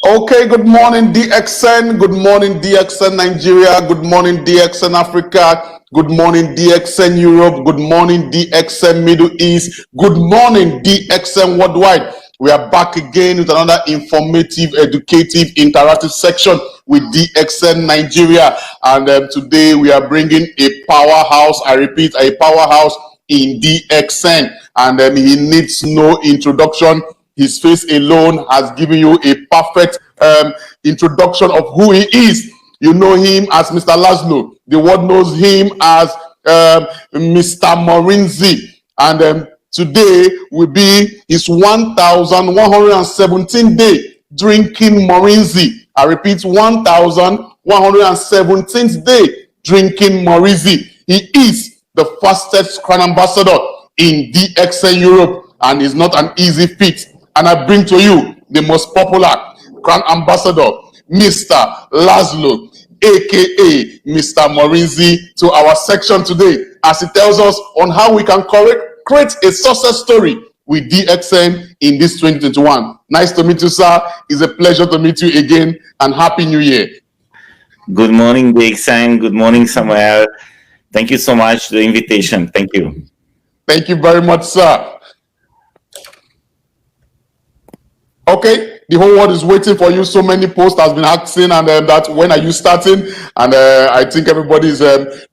Okay, good morning, DXN. Good morning, DXN Nigeria. Good morning, DXN Africa. Good morning, DXN Europe. Good morning, DXN Middle East. Good morning, DXN Worldwide. We are back again with another informative, educative, interactive section with DXN Nigeria. And today we are bringing a powerhouse, I repeat, a powerhouse in DXN. And he needs no introduction. His face alone has given you a perfect introduction of who he is. You know him as Mr. Laszlo. The world knows him as Mr. Morinzi. And today will be his 1117th day drinking Morinzi. I repeat, 1117th day drinking Morinzi. He is the fastest crown ambassador in DXN Europe, and is not an easy feat. And I bring to you the most popular crown ambassador, Mr. Laszlo, aka Mr. Morinzi, to our section today, as he tells us on how we can create a success story with DXN in this 2021. Nice to meet you, sir. It's a pleasure to meet you again, and Happy New Year. Good morning, DXN. Good morning, Samuel. Thank you so much for the invitation. Thank you. Thank you very much, sir. Okay, the whole world is waiting for you. So many posts has been asking, and that when are you starting? And I think everybody is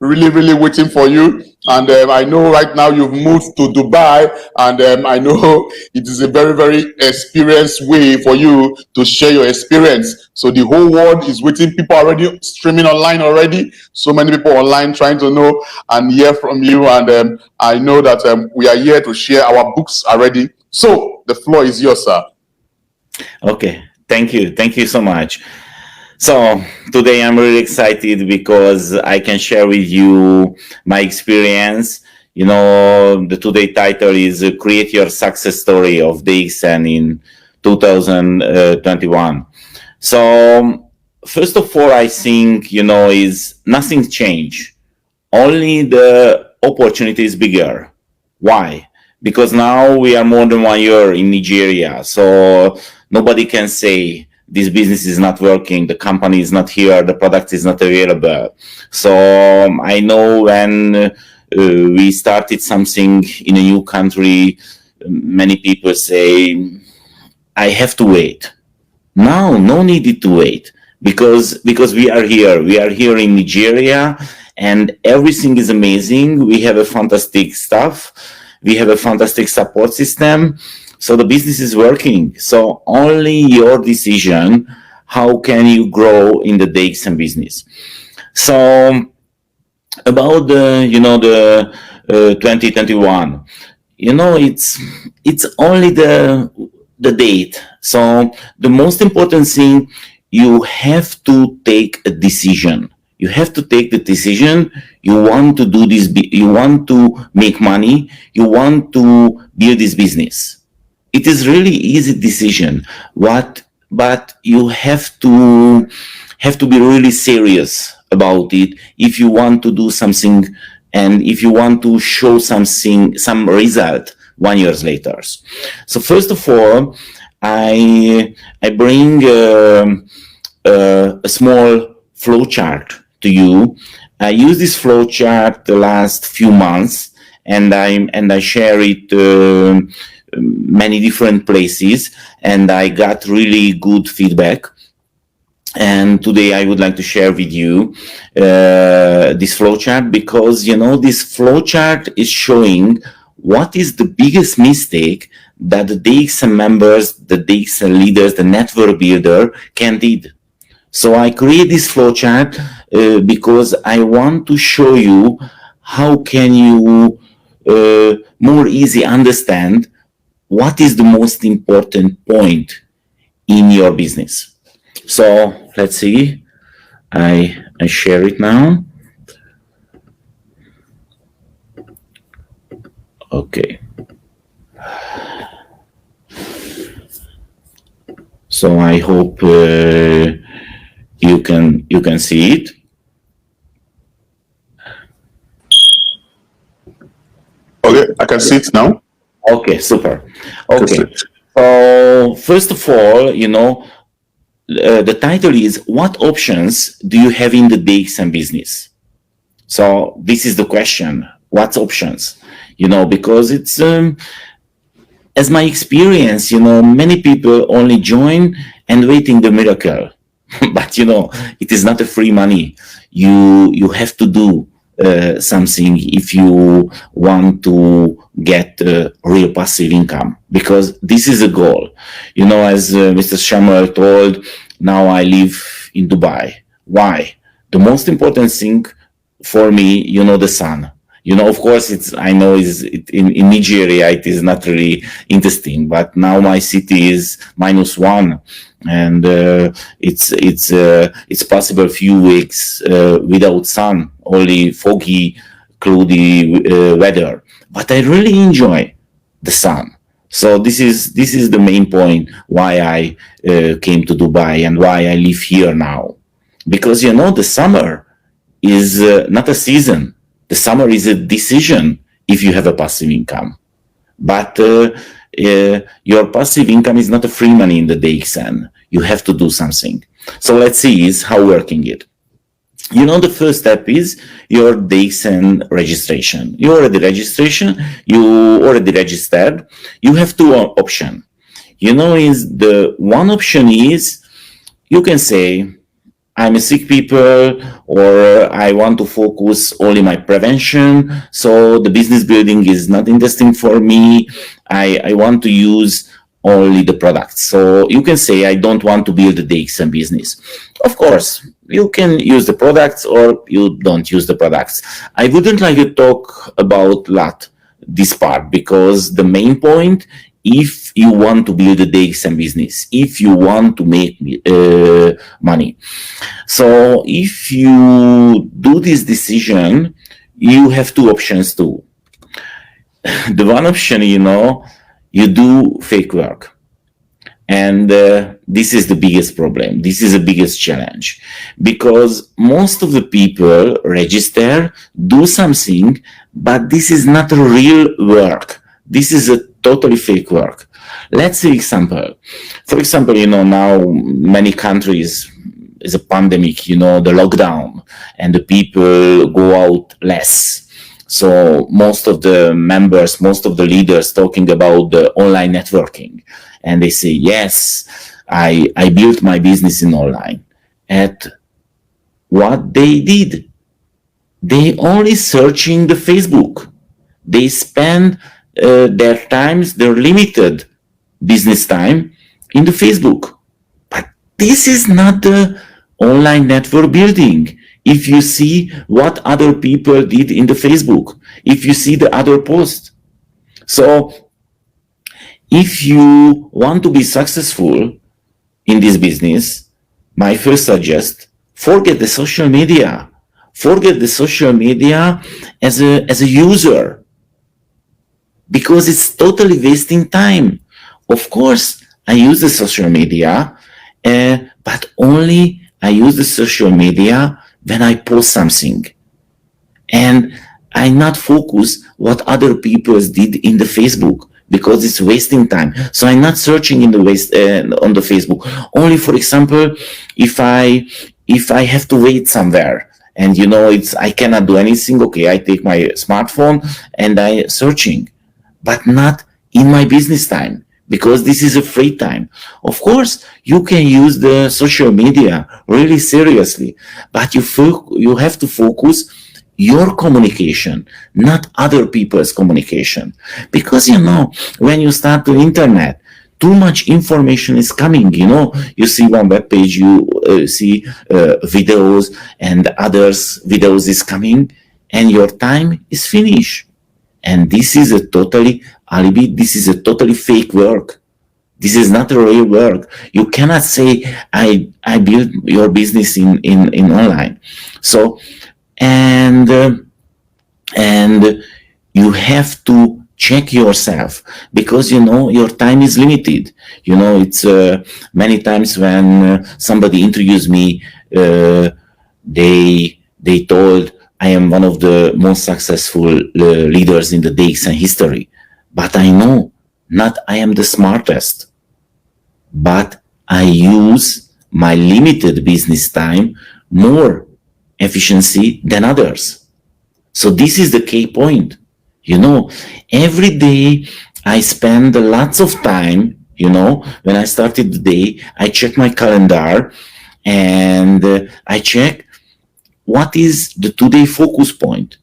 really waiting for you. And I know right now you've moved to Dubai, and I know it is a very experienced way for you to share your experience. So the whole world is waiting. People are already streaming online already. So many people online trying to know and hear from you. And I know that we are here to share our books already. So the floor is yours, sir. Okay, thank you so much. So today I'm really excited because I can share with you my experience. You know, the today title is Create Your Success Story of DXN in 2021. So first of all, I think, is nothing changed. Only the opportunity is bigger. Why? Because now we are more than 1 year in Nigeria. So nobody can say this business is not working, the company is not here, the product is not available. So I know when we started something in a new country, many people say, I have to wait. No need to wait, because we are here in Nigeria, and everything is amazing. We have a fantastic staff. We have a fantastic support system. So the business is working. So only your decision, how can you grow in the DXN business? So about the 2021, it's only the date. So the most important thing, you have to take a decision. You have to take the decision. You want to do this. You want to make money. You want to build this business. It is really easy decision. But you have to be really serious about it if you want to do something, and if you want to show some result 1 year later. So first of all, I bring a small flow chart to you. I use this flow chart the last few months, and I share it many different places, and I got really good feedback. And today I would like to share with you this flow chart, because this flow chart is showing what is the biggest mistake that the DXN members, the DXN leaders, the network builder can did. So I create this flow chart because I want to show you how can you more easy understand what is the most important point in your business. So let's see. I share it now. Okay. So I hope you can see it. Okay, I can see it now. Okay, super. Okay. So first of all, the title is, what options do you have in the DXN business? So this is the question. What options? Because it's, as my experience, many people only join and waiting the miracle. But, it is not a free money. You have to do something if you want to get real passive income, because this is a goal. As Mr. Samuel told, now I live in Dubai. Why? The most important thing for me, the sun. Of course, I know in Nigeria, it is not really interesting, but now my city is -1, and it's possible few weeks without sun, only foggy, cloudy weather. But I really enjoy the sun. So this is the main point why I came to Dubai and why I live here now, because the summer is not a season. The summer is a decision if you have a passive income. But your passive income is not a free money in the DXN. You have to do something. So let's see is how working it. The first step is your DXN registration. You already registered. You have two options. Is the one option is you can say, I'm a sick people, or I want to focus only my prevention. So the business building is not interesting for me. I want to use only the products. So you can say, I don't want to build a DXN business. Of course, you can use the products or you don't use the products. I wouldn't like to talk about this part, because the main point, if you want to build a DXN business, if you want to make money. So if you do this decision, you have two options too. The one option, you do fake work. And this is the biggest problem. This is the biggest challenge, because most of the people register, do something, but this is not a real work. This is a totally fake work. Let's see example. For example, now many countries is a pandemic, the lockdown, and the people go out less. So most of the members, most of the leaders talking about the online networking. And they say, yes, I built my business in online. And what they did, they only searching the Facebook. They spend their limited business time in the Facebook. But this is not the online network building. If you see what other people did in the Facebook, if you see the other post. So if you want to be successful in this business, my first suggest, forget the social media. Forget the social media as a user, because it's totally wasting time. Of course, I use the social media, but only I use the social media when I post something. And I not focus what other people did in the Facebook, because it's wasting time. So I'm not searching in the on the Facebook. Only, for example, if I have to wait somewhere, and I cannot do anything. Okay, I take my smartphone and I searching, but not in my business time, because this is a free time. Of course, you can use the social media really seriously, but you have to focus your communication, not other people's communication. Because, when you start the internet, too much information is coming, you see one web page, you see videos, and others videos is coming, and your time is finished. And this is a totally alibi. This is a totally fake work. This is not a real work. You cannot say, I build your business in online. So, and you have to check yourself, because your time is limited. It's many times when somebody introduced me, they told I am one of the most successful leaders in the DXN history. But I know not I am the smartest, but I use my limited business time more efficiency than others. So this is the key point. Every day I spend lots of time, when I started the day, I check my calendar and I check what is the today focus point.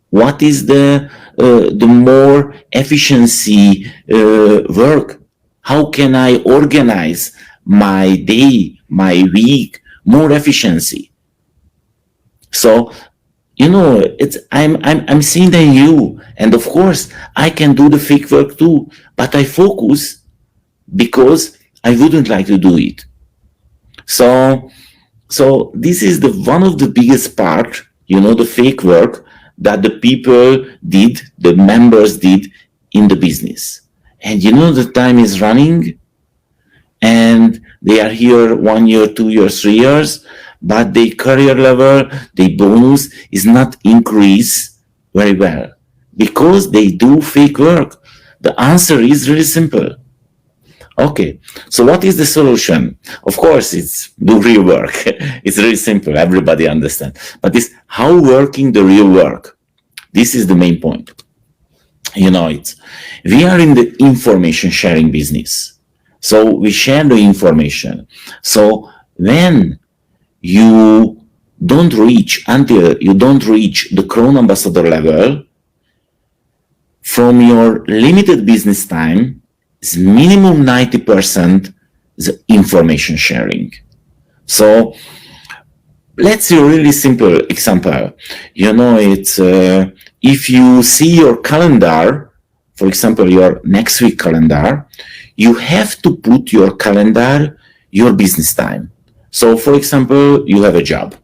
What is the more efficiency work? How can I organize my day, my week more efficiency? So I'm seeing in you, and of course I can do the fake work too, but I focus because I wouldn't like to do it. So this is the one of the biggest part, the fake work that the people did, the members did in the business. And the time is running and they are here 1 year, 2 years, 3 years, but their career level, their bonus is not increase very well because they do fake work. The answer is really simple. Okay, so what is the solution? Of course, it's do real work. It's really simple. Everybody understands. But it's how working the real work. This is the main point. We are in the information sharing business. So we share the information. So when you don't reach the Crown Ambassador level from your limited business time, is minimum 90% the information sharing. So let's see a really simple example. It's if you see your calendar, for example, your next week calendar, you have to put your calendar, your business time. So for example, you have a job.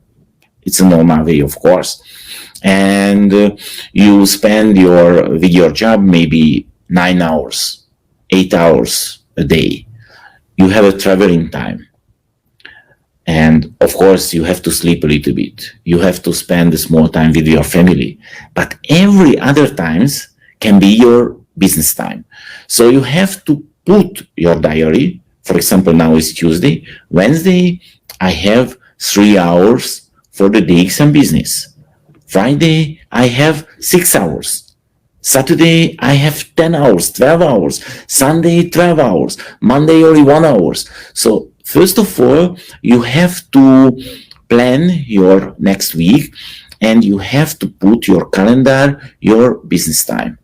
It's a normal way, of course. And you spend with your job maybe 9 hours. 8 hours a day. You have a traveling time. And of course, you have to sleep a little bit. You have to spend a small time with your family. But every other times can be your business time. So you have to put your diary. For example, now is Tuesday. Wednesday, I have 3 hours for the DXN business. Friday, I have 6 hours. Saturday, I have 10 hours, 12 hours. Sunday, 12 hours. Monday, only 1 hour. So first of all, you have to plan your next week and you have to put your calendar, your business time.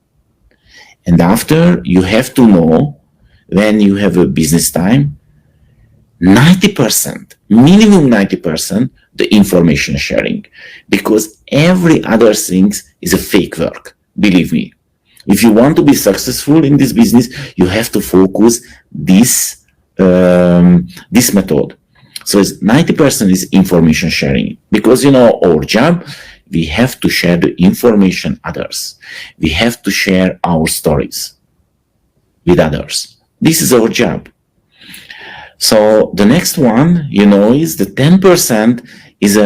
And after, you have to know when you have a business time, 90%, minimum 90%, the information sharing. Because every other thing is a fake work. Believe me, if you want to be successful in this business, you have to focus this method. So it's 90% is information sharing because our job, we have to share the information others. We have to share our stories with others. This is our job. So the next one, is the 10% is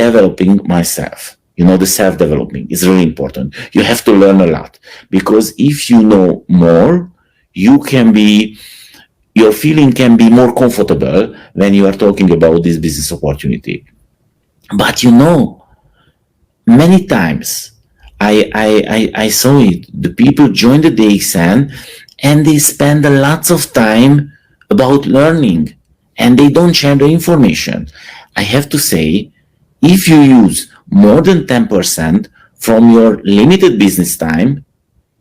developing myself. The self-developing is really important. You have to learn a lot because if you know more, your feeling can be more comfortable when you are talking about this business opportunity. But many times I saw it. The people join the DXN and they spend lots of time about learning and they don't share the information. I have to say, if you use more than 10% from your limited business time,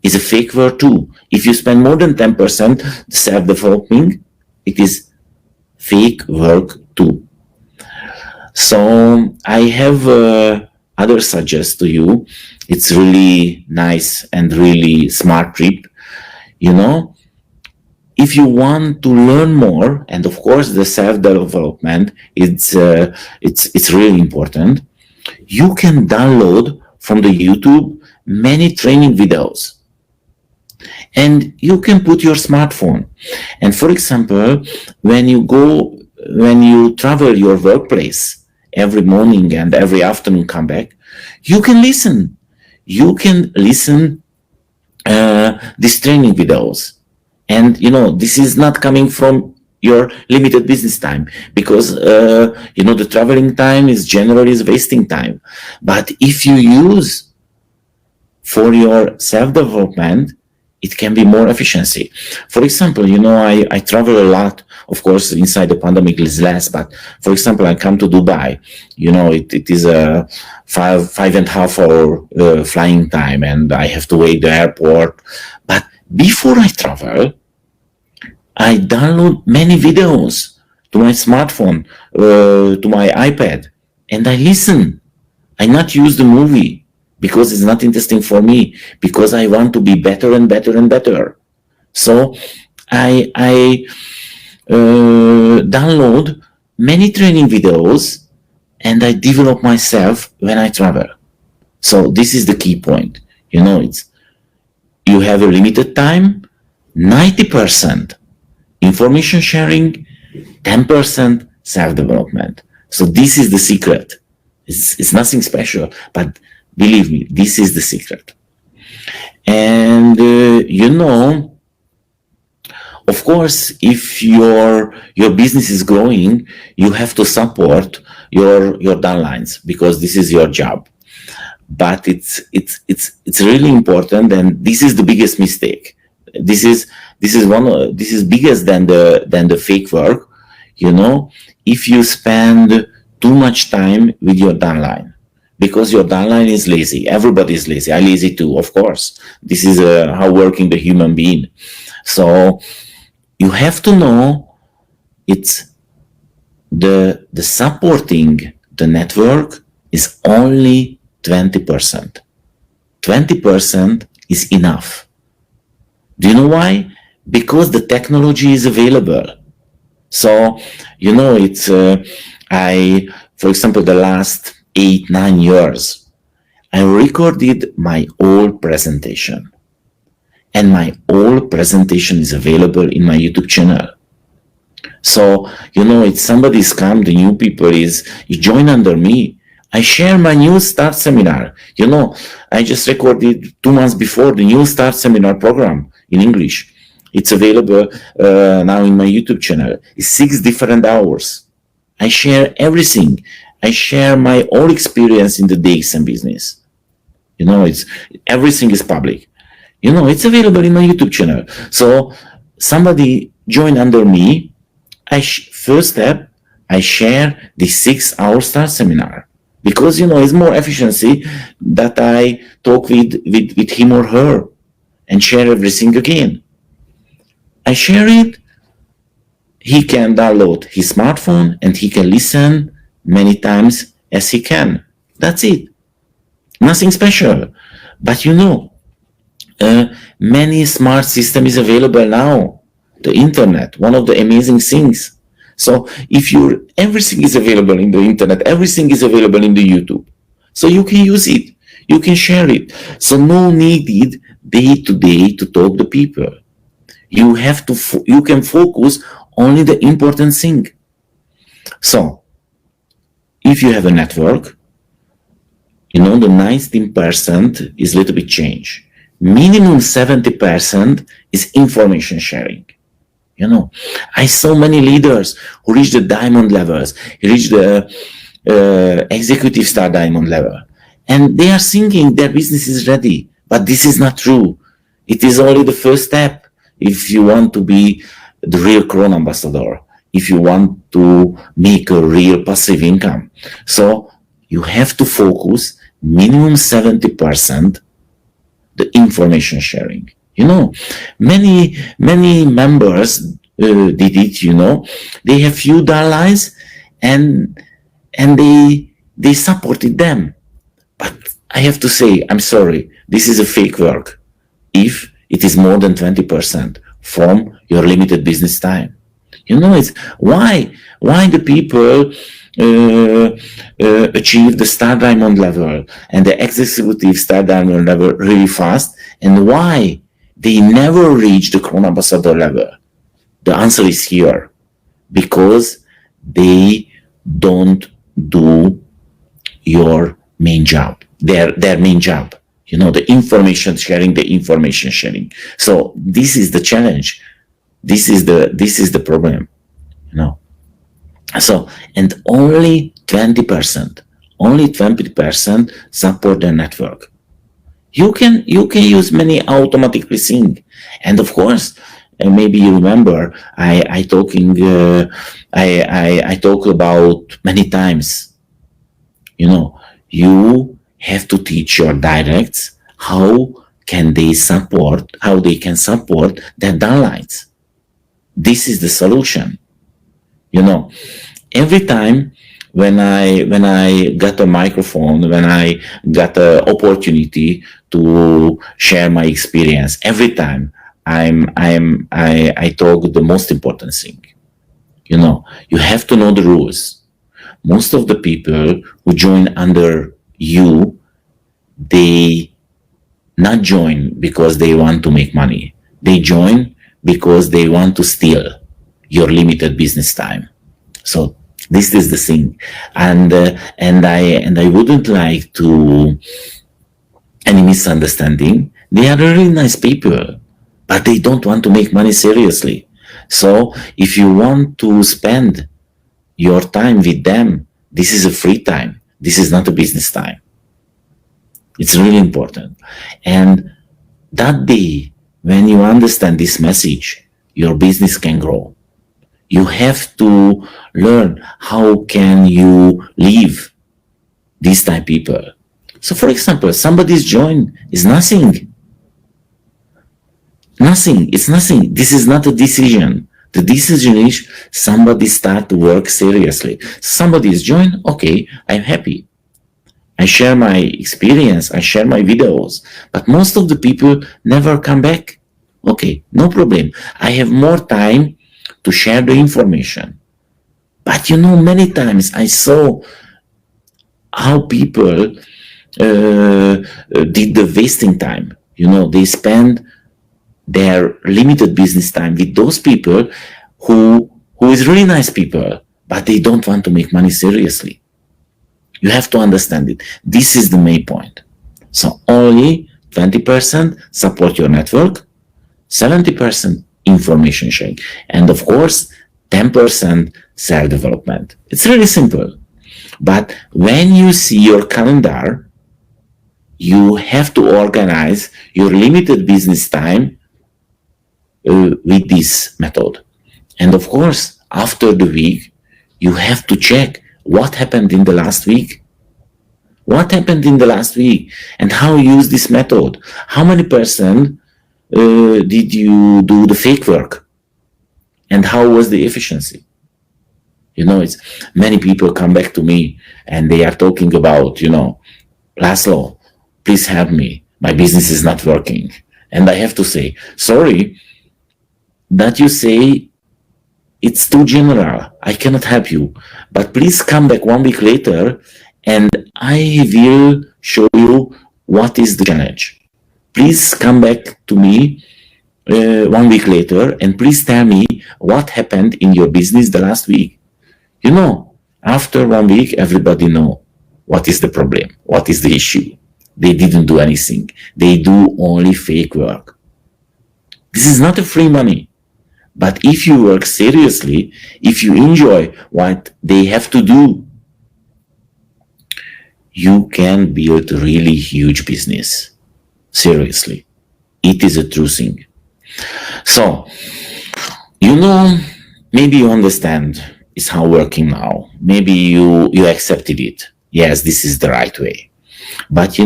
is a fake word too. If you spend more than 10% self-developing, it is fake work too. So I have other suggest to you. It's really nice and really smart trip. If you want to learn more, and of course the self-development, it's really important. You can download from the YouTube many training videos. And you can put your smartphone. And for example, when you travel your workplace every morning and every afternoon come back, you can listen. You can listen these training videos. And this is not coming from your limited business time, because the traveling time is generally wasting time. But if you use for your self-development, it can be more efficiency. For example, I travel a lot. Of course, inside the pandemic is less, but for example, I come to Dubai. It is a 5.5 hour flying time, and I have to wait the airport. But before I travel, I download many videos to my smartphone, to my iPad, and I listen. I not use the movie because it's not interesting for me, because I want to be better and better and better. So I download many training videos and I develop myself when I travel. So this is the key point. You have a limited time, 90% information sharing, 10% self-development. So this is the secret. It's nothing special, but believe me, this is the secret. And of course, if your business is growing, you have to support your downlines, because this is your job. But it's really important, and this is the biggest mistake. This is bigger than the fake work. If you spend too much time with your downline, because your downline is lazy. Everybody is lazy. I'm lazy too, of course. This is how working the human being. So you have to know it's the supporting the network is only 20%. 20% is enough. Do you know why? Because the technology is available. So, it's, for example, the last 8-9 years, I recorded my whole presentation. And my whole presentation is available in my YouTube channel. So, if somebody's come, the new people you join under me. I share my new start seminar. I just recorded 2 months before the new start seminar program in English. It's available now in my YouTube channel. It's 6 different hours. I share everything. I share my whole experience in the DXN business. Everything is public. It's available in my YouTube channel. So somebody join under me. First step, I share the 6-hour start seminar, because it's more efficiency that I talk with him or her and share everything again. I share it. He can download his smartphone and he can listen many times as he can. That's it. Nothing special. But many smart system is available now. The internet, one of the amazing things. So if everything is available in the internet, everything is available in the YouTube. So you can use it. You can share it. So no needed day to day to talk to people. You can focus only the important thing. So if you have a network, the 19% is a little bit change. Minimum 70% is information sharing. I saw many leaders who reached the diamond levels, reached the executive star diamond level, and they are thinking their business is ready. But this is not true. It is only the first step if you want to be the real Crown ambassador, if you want to make a real passive income. So you have to focus minimum 70% the information sharing. Many members did it. They have few downlines and they supported them. But I have to say, I'm sorry, this is a fake work if it is more than 20% from your limited business time. It's why the people achieve the star diamond level and the executive star diamond level really fast, and why they never reach the Crown ambassador level. The answer is here, because they don't do your main job, their main job. The information sharing. So this is the challenge. This is the problem. No. So, and only 20% support their network. You can use many automatically sync, and of course, maybe you remember I talk about many times. You have to teach your directs how they can support their downlines. This is the solution. Every time when I got a microphone, when I got an opportunity to share my experience, every time I talk the most important thing. You have to know the rules. Most of the people who join under you, they not join because they want to make money. They join because they want to steal your limited business time. So this is the thing, and I wouldn't like to any misunderstanding. They are really nice people, but they don't want to make money seriously. So if you want to spend your time with them, this is a free time. This is not a business time. It's really important. And that day, when you understand this message, your business can grow. You have to learn how can you leave these type people. So for example, somebody's join is nothing. Nothing. It's nothing. This is not a decision. The decision is somebody start to work seriously. Somebody is joined. Okay, I'm happy. I share my experience. I share my videos. But most of the people never come back. Okay, no problem. I have more time to share the information. But many times I saw how people did the wasting time. They spend their limited business time with those people who is really nice people, but they don't want to make money seriously. You have to understand it. This is the main point. So only 20% support your network, 70% information sharing, and of course 10% self-development. It's really simple. But when you see your calendar, you have to organize your limited business time with this method. And of course, after the week, you have to check what happened in the last week. What happened in the last week and how you use this method? How many percent did you do the fake work? And how was the efficiency? It's many people come back to me and they are talking about, Laszlo, please help me. My business is not working. And I have to say, sorry, that you say it's too general. I cannot help you. But please come back 1 week later and I will show you what is the challenge. Please come back to me 1 week later and please tell me what happened in your business the last week. After 1 week, everybody know what is the problem, what is the issue. They didn't do anything. They do only fake work. This is not a free money. But if you work seriously, if you enjoy what they have to do, you can build a really huge business. Seriously. It is a true thing. So, maybe you understand is how working now. Maybe you accepted it. Yes, this is the right way. But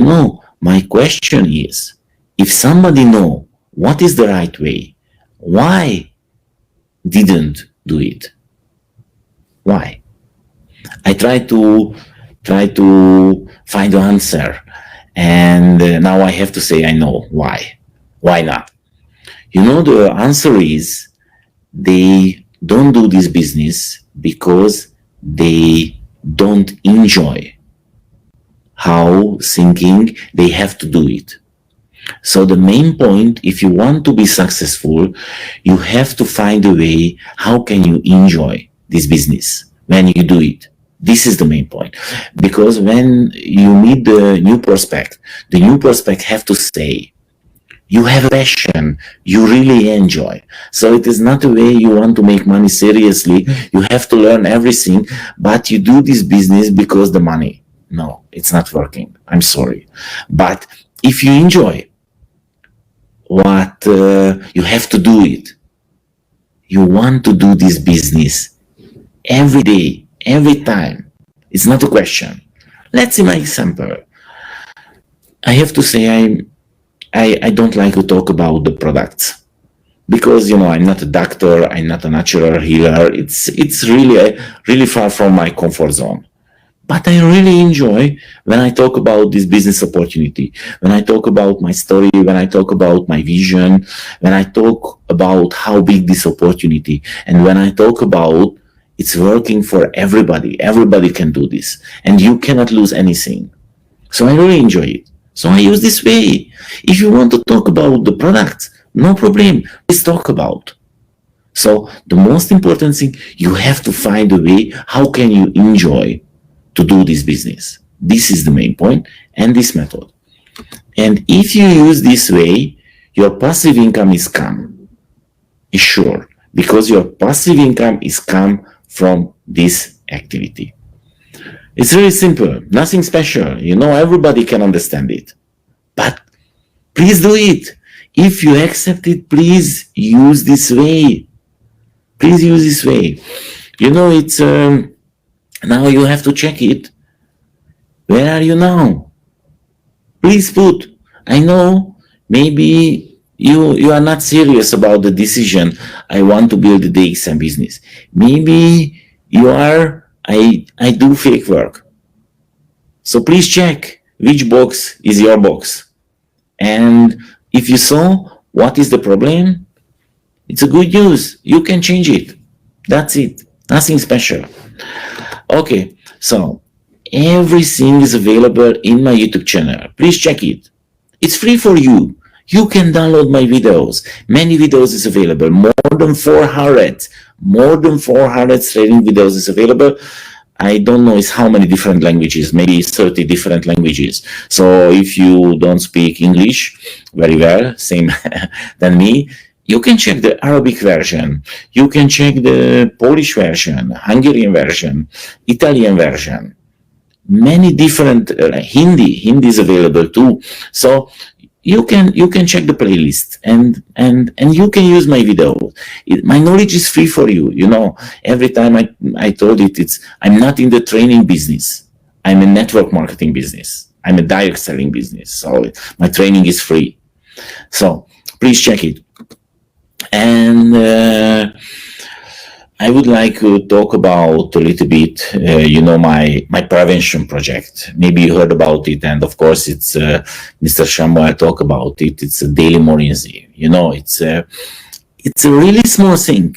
my question is, if somebody know what is the right way, why didn't do it? Why? I try to find the answer, and now I have to say I know why. Why not? The answer is they don't do this business because they don't enjoy how thinking they have to do it. So the main point, if you want to be successful, you have to find a way how can you enjoy this business when you do it. This is the main point. Because when you meet the new prospect have to say, you have a passion, you really enjoy. So it is not a way you want to make money seriously. You have to learn everything, but you do this business because the money. No, it's not working. I'm sorry. But if you enjoy what you have to do it, you want to do this business every day, every time. It's not a question. Let's see my example. I have to say I don't like to talk about the products because I'm not a doctor, I'm not a natural healer. It's really far from my comfort zone. But I really enjoy when I talk about this business opportunity, when I talk about my story, when I talk about my vision, when I talk about how big this opportunity, and when I talk about it's working for everybody. Everybody can do this, and you cannot lose anything. So I really enjoy it. So I use this way. If you want to talk about the product, no problem. Please talk about. So the most important thing, you have to find a way. How can you enjoy to do this business? This is the main point, and this method. And if you use this way, your passive income is sure, because your passive income is come from this activity. It's really simple, nothing special. Everybody can understand it. But please do it. If you accept it, please use this way. Please use this way. It's now you have to check it. Where are you now? Please put. I know maybe you are not serious about the decision. I want to build a DXN business. Maybe you are. I do fake work. So please check which box is your box. And if you saw what is the problem, it's a good news. You can change it. That's it. Nothing special. Okay, so everything is available in my YouTube channel. Please check it. It's free for you. You can download my videos. Many videos is available. More than 400 trading videos is available. I don't know how many different languages, maybe 30 different languages. So if you don't speak English very well, same than me, you can check the Arabic version. You can check the Polish version, Hungarian version, Italian version. Many different Hindi is available too. So you can check the playlist and you can use my video. My knowledge is free for you. Every time I told it, I'm not in the training business. I'm a network marketing business. I'm a direct selling business. So my training is free. So please check it. And I would like to talk about a little bit, my prevention project. Maybe you heard about it, and of course, it's Mr. Shambo. Talk about it. It's a daily Morinzi. It's a really small thing.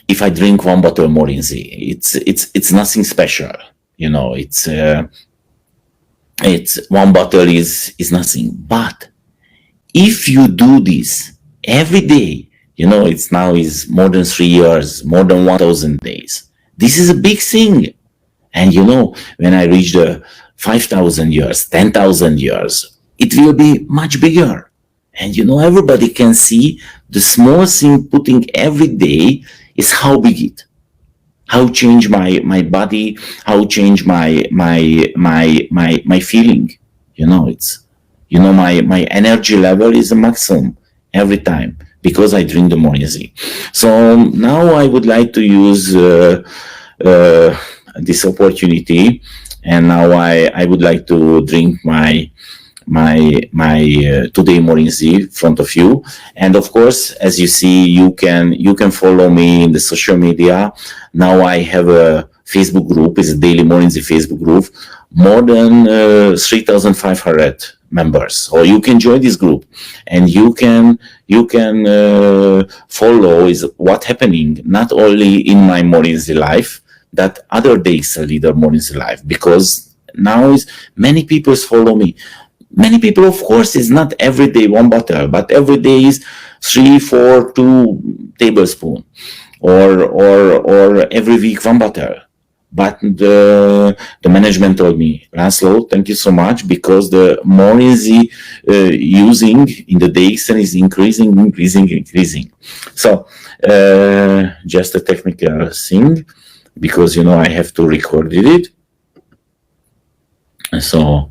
If I drink one bottle of Morinzi, it's nothing special. It's one bottle is nothing, but if you do this every day, it's now is more than 3 years, more than 1,000 days. This is a big thing. And when I reach the 5,000 years, 10,000 years, it will be much bigger. And everybody can see the small thing putting every day is how big it. How change my body, how change my feeling. My energy level is a maximum every time because I drink the Morinzi. So now I would like to use this opportunity, and now I would like to drink my today Morinzi in front of you. And of course, as you see, you can follow me in the social media. Now I have a Facebook group. It's a Daily Morinzi Facebook group. More than 3,500 members. So you can join this group, and you can follow is what happening not only in my Morinzi life, that other days leader Morinzi life, because now is many people follow me. Many people, of course, is not every day one bottle, but every day is 3, 4, 2 tablespoons, or every week one bottle. But the management told me, Laszlo, thank you so much, because the more easy using in the DXN is increasing. So just a technical thing, because I have to record it. So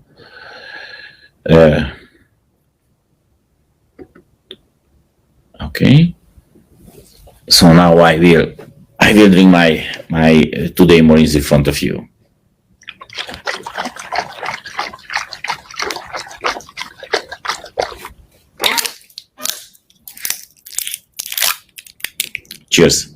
okay. So now I will drink my today more in front of you. Cheers.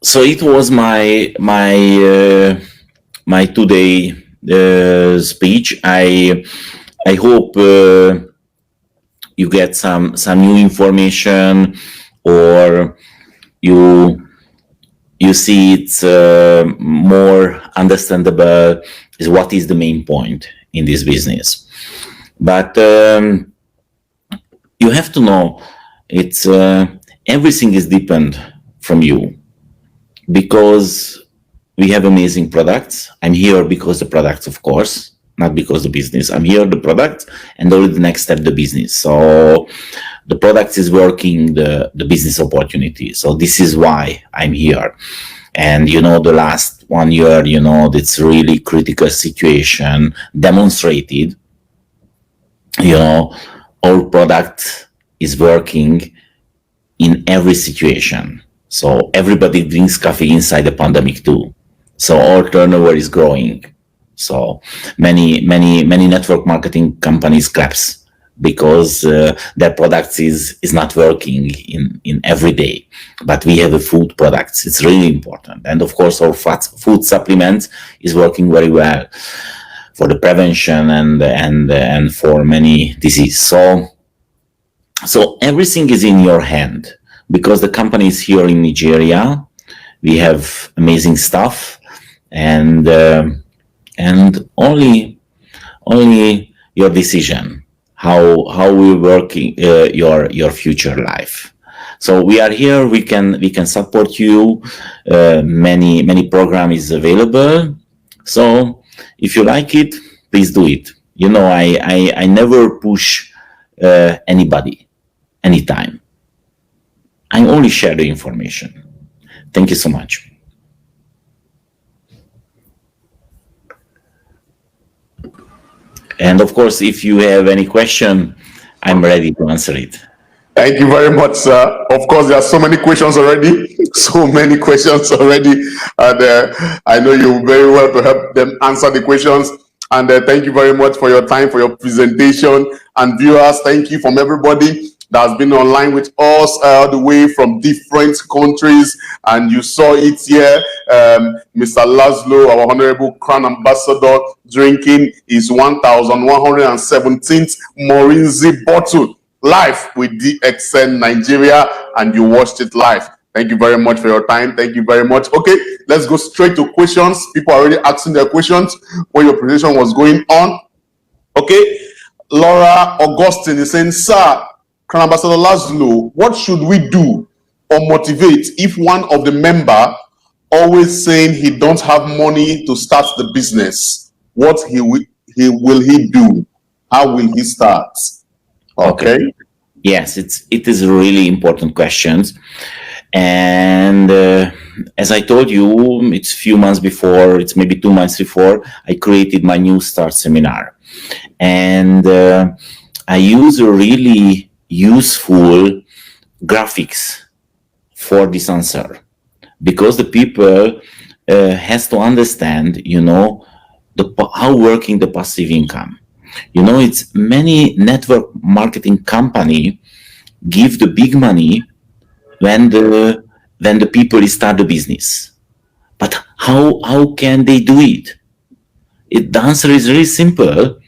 So it was my today speech. I hope you get some new information, or you see it's more understandable is what is the main point in this business. But you have to know it's everything is depend from you, because we have amazing products. I'm here because the products, of course, not because the business. I'm here the products, and only the next step the business. So the product is working, the business opportunity. So this is why I'm here. And the last 1 year, it's really critical situation demonstrated. Our product is working in every situation. So everybody drinks coffee inside the pandemic too. So our turnover is growing. So many network marketing companies collapse because their products is not working in every day. But we have a food products. It's really important. And of course, our food supplements is working very well for the prevention and for many diseases. So everything is in your hand, because the company is here in Nigeria. We have amazing stuff, and only your decision how we working your future life. So we are here. We can support you. Many program is available. So if you like it, please do it. I never push anybody anytime. I only share the information. Thank you so much. And of course, if you have any question, I'm ready to answer it. Thank you very much, sir. Of course, there are so many questions already. And I know you're very well to help them answer the questions. And thank you very much for your time, for your presentation. And viewers, thank you from everybody that's been online with us all the way from different countries. And you saw it here. Mr. Laszlo, our Honorable Crown Ambassador, drinking his 1117th Morinzi bottle live with DXN Nigeria, and you watched it live. Thank you very much for your time. Thank you very much. Okay, let's go straight to questions. People are already asking their questions when your presentation was going on. Okay, Laura Augustine is saying, sir, Crown Ambassador Laszlo, what should we do or motivate if one of the member always saying he don't have money to start the business? What will he do? How will he start? Okay. Yes, it is a really important questions. And as I told you, it's few months before, it's maybe 2 months before, I created my new start seminar. And I use a really useful graphics for this answer, because the people has to understand, how working the passive income. It's many network marketing company give the big money when the people start the business. But how can they do it? the answer is really simple.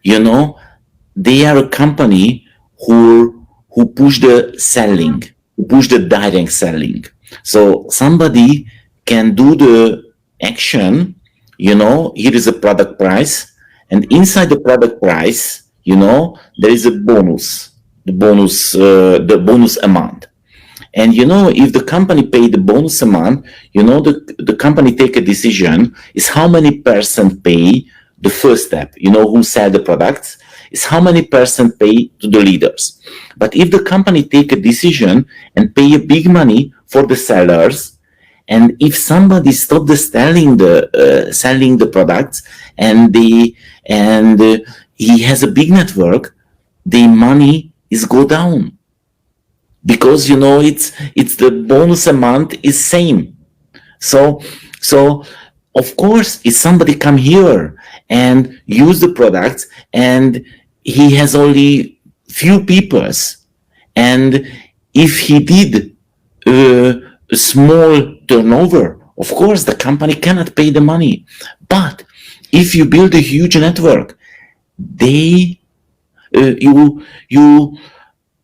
They are a company who push the selling, who push the direct selling. So somebody can do the action. Here is a product price, and inside the product price, there is a bonus, the bonus amount. And if the company pay the bonus amount, the company take a decision is how many percent pay the first step, who sell the products, is how many percent pay to the leaders. But if the company take a decision and pay a big money for the sellers, and if somebody stop the selling the products, and he has a big network, the money is go down, because it's the bonus amount is same. So of course, if somebody come here and use the products, and he has only few peoples, and if he did a small turnover, of course the company cannot pay the money. But if you build a huge network, they you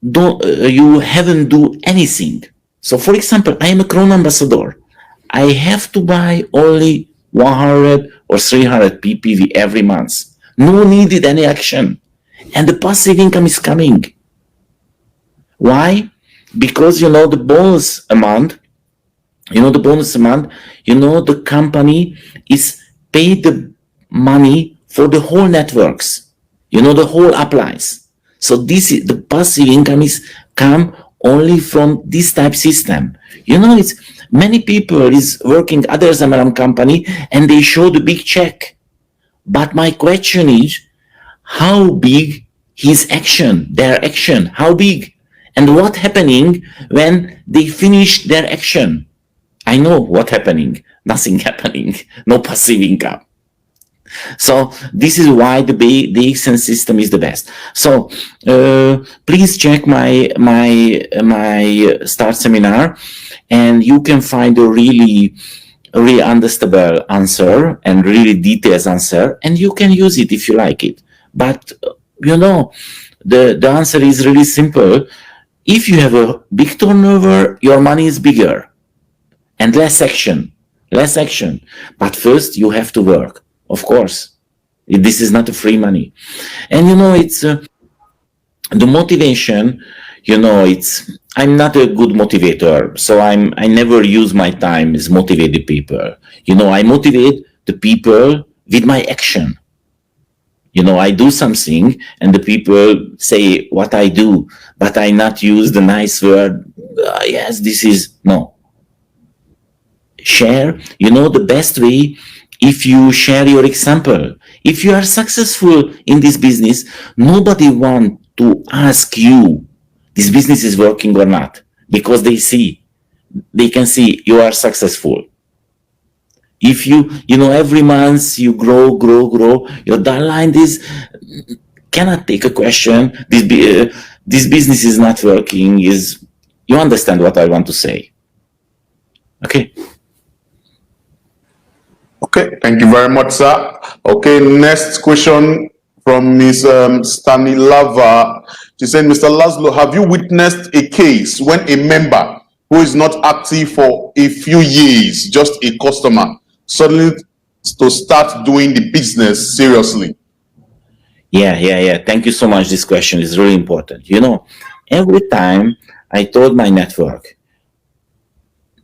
don't you haven't do anything. So for example, I am a Chrome ambassador. I have to buy only 100 or 300 ppv every month. No needed any action, and the passive income is coming. Why? Because the bonus amount, the company is paid the money for the whole networks, the whole applies. So this is the passive income is come only from this type system. It's many people is working other Zamaram company, and they show the big check. But my question is, how big their action, how big? And what happening when they finish their action? I know what happening. Nothing happening. No passive income. So this is why the DXN system is the best. So please check my start seminar, and you can find a really understandable answer and really detailed answer, and you can use it if you like it. But the answer is really simple. If you have a big turnover, your money is bigger and less action. But first you have to work. Of course, this is not a free money. And it's the motivation. I'm not a good motivator, so I never use my time as motivate the people. I motivate the people with my action. I do something, and the people say what I do, but I not use the nice word. Yes, this is no. Share. The best way. If you share your example, if you are successful in this business, nobody want to ask you this business is working or not, because they can see you are successful. If you every month you grow, your downline cannot take a question. This business is not working. You understand what I want to say? Okay. Okay, thank you very much, sir. Okay, next question from Ms. Stanislava. She said, Mr. Laszlo, have you witnessed a case when a member who is not active for a few years, just a customer, suddenly to start doing the business seriously? Yeah. Thank you so much. This question is really important. Every time I told my network,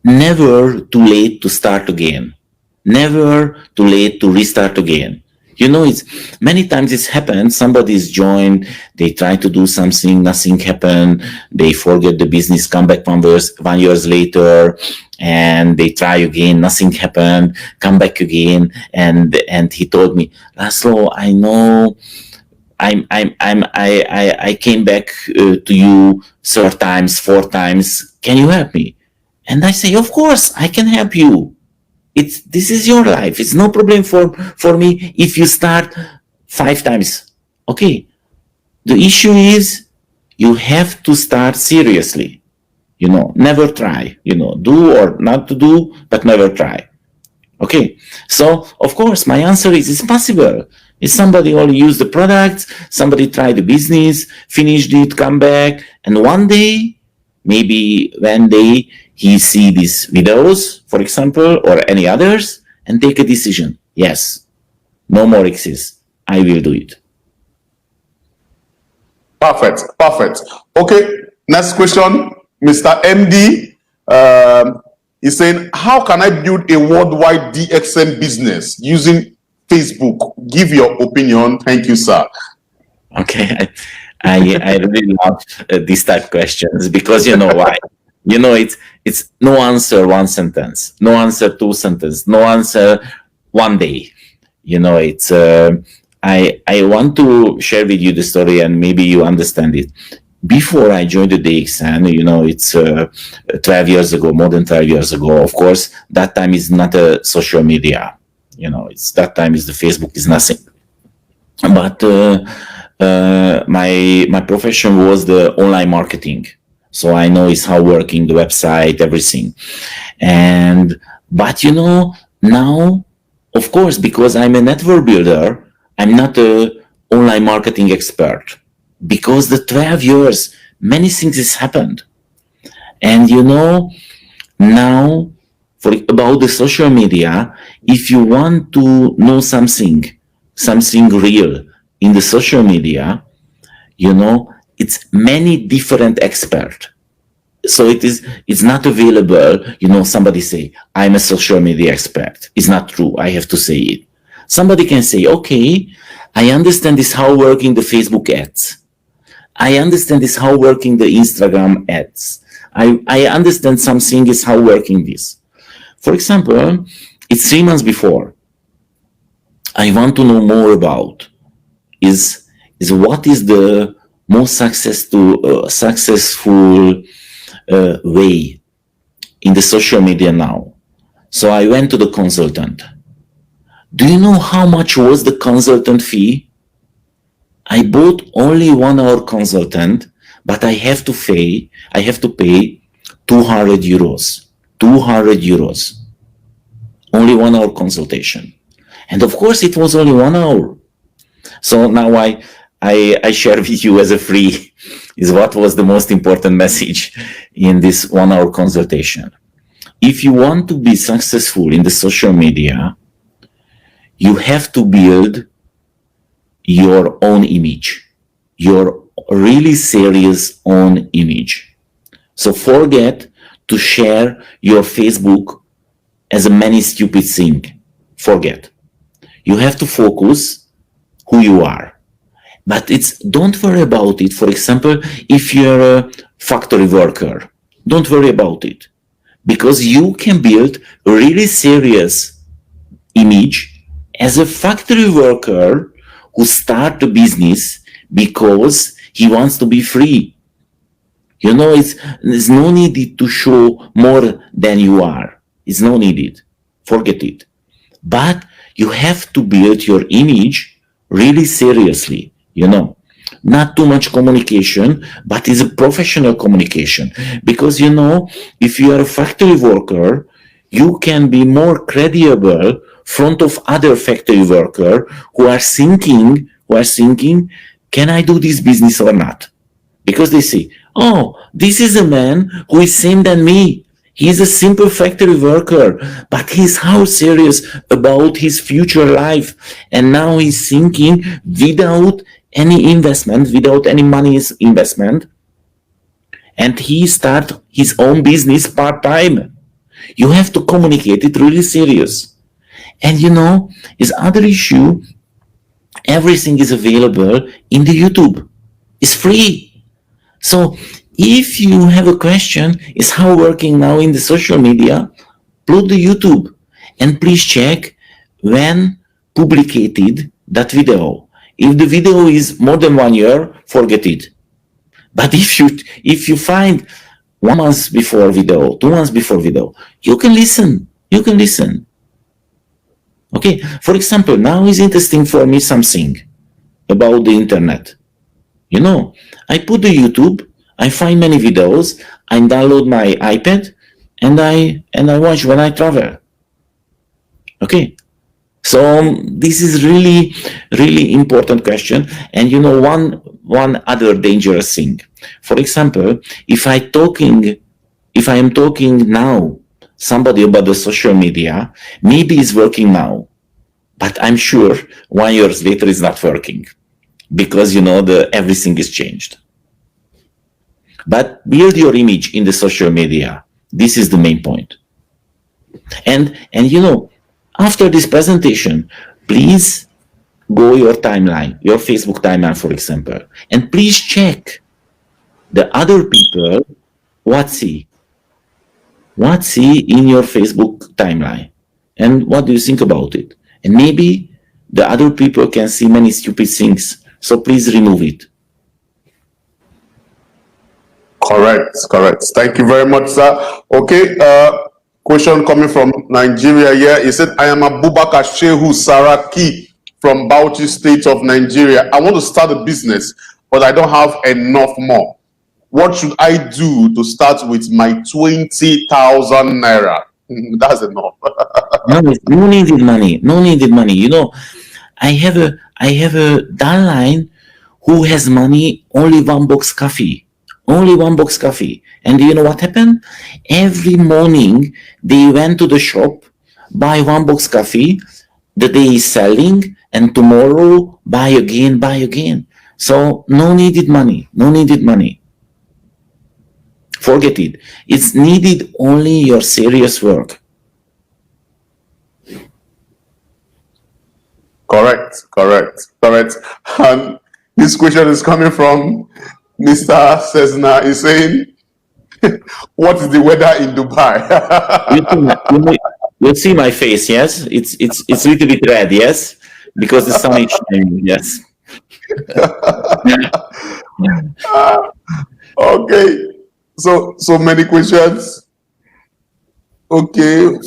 never too late to start again. Never too late to restart again. It's many times it's happened. Somebody's joined, they try to do something, nothing happened. They forget the business, come back 1 year later, and they try again, nothing happened, come back again, and he told me, Laszlo, I know I came back to you 3 times, 4 times. Can you help me? And I say, of course, I can help you. This is your life. It's no problem for me if you start 5 times. Okay. The issue is you have to start seriously. Never try. Do or not to do, but never try. Okay, so of course my answer is it's possible. If somebody only used the product, somebody tried the business, finished it, come back, and one day, maybe one day he see these videos, for example, or any others, and take a decision. Yes, no more exist. I will do it. Perfect, perfect. Okay, next question, Mr. MD. He's saying, how can I build a worldwide DXN business using Facebook? Give your opinion. Thank you, sir. Okay, I really love these type questions because you know why. You know it's no answer one sentence, no answer two sentence, no answer one day. You know it's I want to share with you the story and maybe you understand it. Before I joined the DXN, you know, it's 12 years ago, more than 12 years ago. Of course, that time is not a social media. You know, it's that time is the Facebook is nothing. But my profession was the online marketing, so I know it's how working the website, everything. And but you know now, of course, because I'm a network builder, I'm not a online marketing expert. Because the 12 years, many things has happened, and you know now for about the social media, if you want to know something real in the social media, you know, it's many different experts. So it's not available, you know, somebody say, I'm a social media expert. It's not true. I have to say it. Somebody can say, okay, I understand this how working the Facebook ads. I understand this how working the Instagram ads. I understand something is how working this. For example, it's 3 months before. I want to know more about is what is the most successful way in the social media now. So I went to the consultant. Do you know how much was the consultant fee? I bought only 1 hour consultant, but I have to pay 200 euros. 200 euros. Only 1 hour consultation. And of course it was only 1 hour. So now I share with you as a free is what was the most important message in this 1 hour consultation. If you want to be successful in the social media, you have to build your own image, your really serious own image. So forget to share your Facebook as a many stupid thing. Forget. You have to focus who you are. But don't worry about it. For example, if you're a factory worker, don't worry about it. Because you can build a really serious image as a factory worker who start a business because he wants to be free. You know, there's no need to show more than you are. It's no needed. Forget it. But you have to build your image really seriously, you know. Not too much communication, but it's a professional communication. Because, you know, if you are a factory worker, you can be more credible front of other factory worker who are thinking, can I do this business or not? Because they say, oh, this is a man who is same than me. He's a simple factory worker, but he's how serious about his future life. And now he's thinking without any investment, without any money investment. And he start his own business part-time. You have to communicate it really serious. And you know, is other issue, everything is available in the YouTube. It's free. So if you have a question, is how working now in the social media, upload the YouTube and please check when publicated that video. If the video is more than 1 year, forget it. But if you find 1 month before video, 2 months before video, you can listen. You can listen. Okay. For example, now is interesting for me something about the internet. You know, I put the YouTube, I find many videos, I download my iPad, and I watch when I travel. Okay. So this is really, really important question. And one other dangerous thing. For example, if I am talking now somebody about the social media, maybe it's working now, but I'm sure 1 year later it's not working because the everything is changed. But build your image in the social media. This is the main point. And after this presentation, please go your timeline, your Facebook timeline, for example, and please check the other people what see in your Facebook timeline, and what do you think about it? And maybe the other people can see many stupid things. So please remove it. Correct. Thank you very much, sir. Okay, question coming from Nigeria here. He said, I am Abubakar Shehu Saraki from Bauchi State of Nigeria. I want to start a business, but I don't have enough more. What should I do to start with my 20,000 naira? That's enough. No needed money. No needed money. I have a downline who has money, only 1 box coffee. Only 1 box coffee. And do you know what happened? Every morning they went to the shop, buy 1 box coffee, the day is selling, and tomorrow buy again. So no needed money. Forget it. It's needed only your serious work. Correct. And this question is coming from Mr. Cessna. He's saying, what is the weather in Dubai? You'll see my face, yes? It's a little bit red, yes? Because the sun is shining, yes. Okay. So many questions. Okay.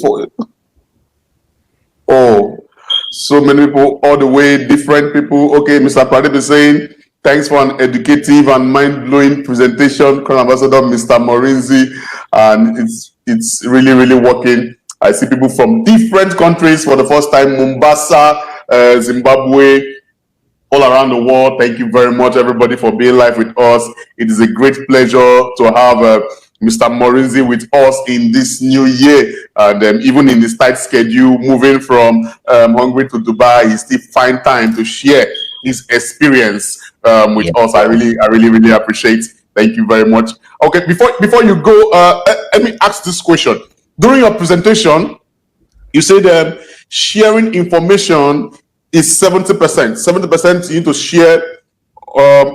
So many people, all the way, different people. Okay, Mr. Pradip is saying, thanks for an educative and mind-blowing presentation, Crown Ambassador Mr. Morinzi. And it's really, really working. I see people from different countries for the first time, Mombasa, Zimbabwe, all around the world. Thank you very much, everybody, for being live with us. It is a great pleasure to have Mr. Morinzi with us in this new year. And even in this tight schedule, moving from Hungary to Dubai, he still find time to share his experience with us. I really appreciate. Thank you very much. Okay, before you go, let me ask this question. During your presentation, you said sharing information is 70%. 70% you need to share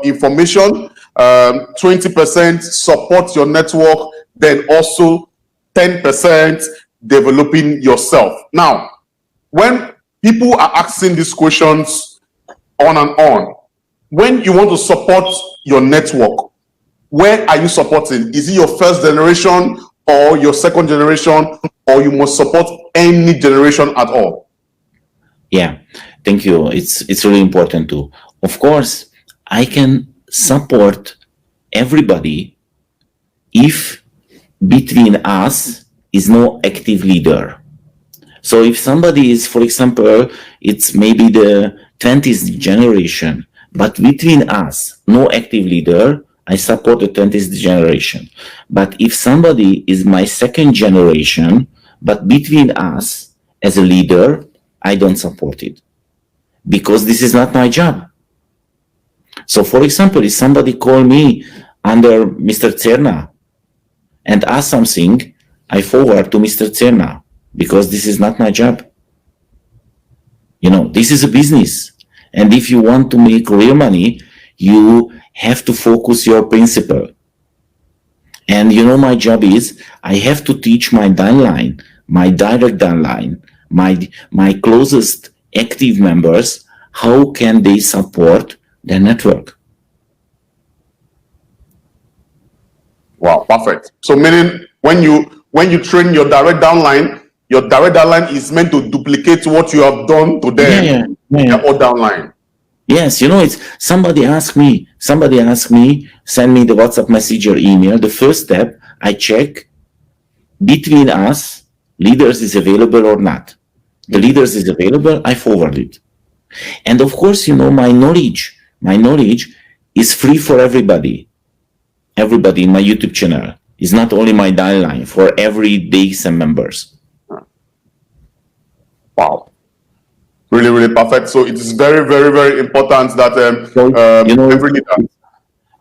information, 20% support your network, then also 10% developing yourself. Now, when people are asking these questions on and on, when you want to support your network, where are you supporting? Is it your first generation or your second generation, or you must support any generation at all? Yeah, thank you. It's really important too. Of course, I can support everybody if between us is no active leader. So if somebody is, for example, it's maybe the 20th generation, but between us, no active leader, I support the 20th generation. But if somebody is my second generation, but between us as a leader, I don't support it because this is not my job. So for example, if somebody call me under Mr. Cerna and ask something, I forward to Mr. Cerna because this is not my job. This is a business. And if you want to make real money, you have to focus your principle. And my job is I have to teach my downline, my direct downline, my closest active members, how can they support their network. Wow, perfect. So meaning when you train your direct downline is meant to duplicate what you have done to them, or downline. Yes, it's somebody asked me, send me the WhatsApp message or email. The first step, I check between us, leaders is available or not. The leaders is available, I forward it. And of course, my knowledge is free for everybody in my YouTube channel. It's not only my dial line, for every DXN members. Wow. Really, really perfect. So it is very, very, very important that every leader.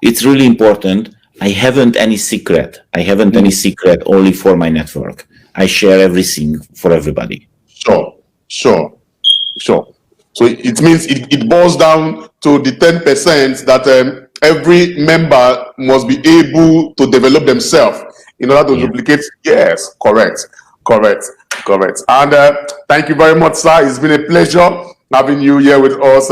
It's really important. I haven't any secret. Any secret only for my network. I share everything for everybody. Sure. So it means it boils down to the 10% that every member must be able to develop themselves in order to duplicate. Yes, correct. And thank you very much, sir. It's been a pleasure having you here with us.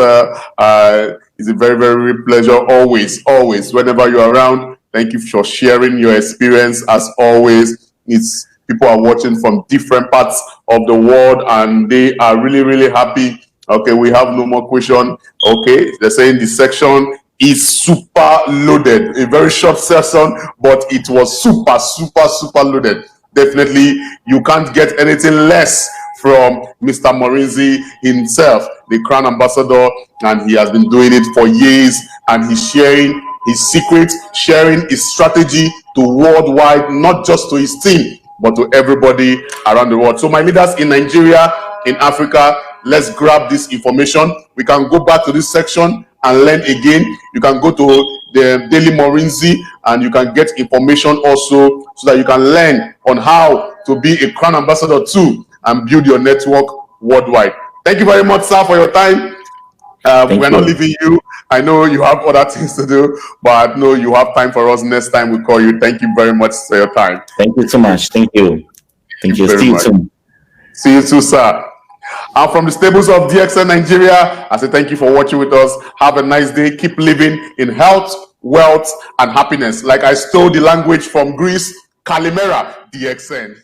It's a very, very pleasure always. Whenever you're around, thank you for sharing your experience. As always, it's people are watching from different parts of the world, and they are really, really happy. Okay, we have no more question. Okay, they're saying the section is super loaded. A very short session, but it was super loaded. Definitely, you can't get anything less from Mr. Morinzi himself, the Crown Ambassador, and he has been doing it for years, and he's sharing his secrets, sharing his strategy to worldwide, not just to his team, but to everybody around the world. So my leaders in Nigeria, in Africa, let's grab this information. We can go back to this section and learn again. You can go to the Daily Morinzi and you can get information also, so that you can learn on how to be a Crown Ambassador too and build your network worldwide. Thank you very much, sir, for your time. We're not leaving you. I know you have other things to do, but I know you have time for us next time we call you. Thank you very much for your time. Thank you so much. Thank you. See you soon. See you soon, sir. And from the stables of DXN Nigeria, I say thank you for watching with us. Have a nice day. Keep living in health, wealth, and happiness. Like I stole the language from Greece, Kalimera, DXN.